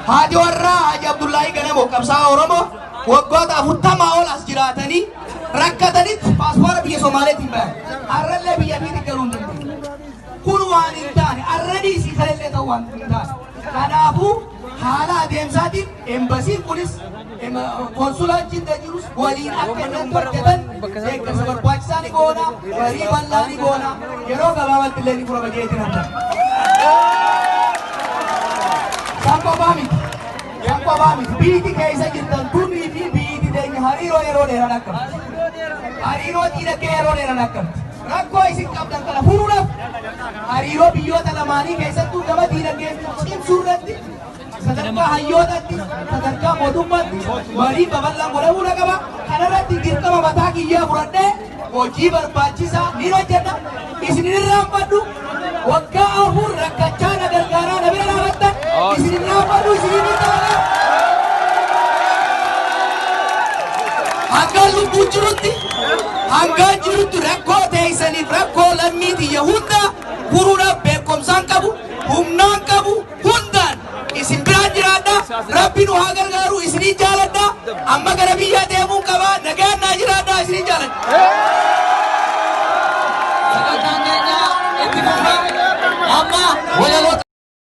Haji warra Haji Abdullahi Ganamo qabsaa Oromoo waggoota 40 ol as jiraatanii rakkatanitti paaspoora biyya Somaaleetiin bahan. Arrallee biyya biitti galuu hin dandeenye. Kun waan hin taane arradii si kalellee ta'uu waan hin taane. Kanaafuu haala adeemsaatiin embasiin kunis konsulaatiin jirus waliin akka inni hojjetan deeggarsa barbaachisaa ni goona, barii bal'aa ni goona, yeroo gabaabatti illee ni fura bajeetiin hojjeta. Sanko Bamit, biiti keessa jirtan tunii fi biiti teenya hariiroo yeroo dheeraan akkamti. Hariiroo diinagdee yeroo dheeraan akkamti. Rakkoo isin qabdan kana furuudhaaf hariiroo biyyoota lamaanii keessattuu gama diinagdee cimsuu irratti sadarkaa hayyootatti, sadarkaa mootummaatti marii babal'aan godhamuu qaba. Kanarratti dirqama mataa kiyyaa fudhadhee hojii barbaachisaa ni hojjedha. Isin irraanfadhu waggaa afur rakkachaa na gargaaraa na bira dhaabattan isin irraanfadhu isin irraanfadhu. Hanga lubbuun jirutti hanga jirutti rakkoo teessaniif rakkoo lammiitii hunda furuudhaaf beekumsaan qabu, humnaan qabu, hundaan isin biraan jiraadha. Rabbi nu haa gargaaru, isinii jaaladha. Amma gara biyyaa deemuu qaba. Nagaan naa jiraadha, isinii jaaladha.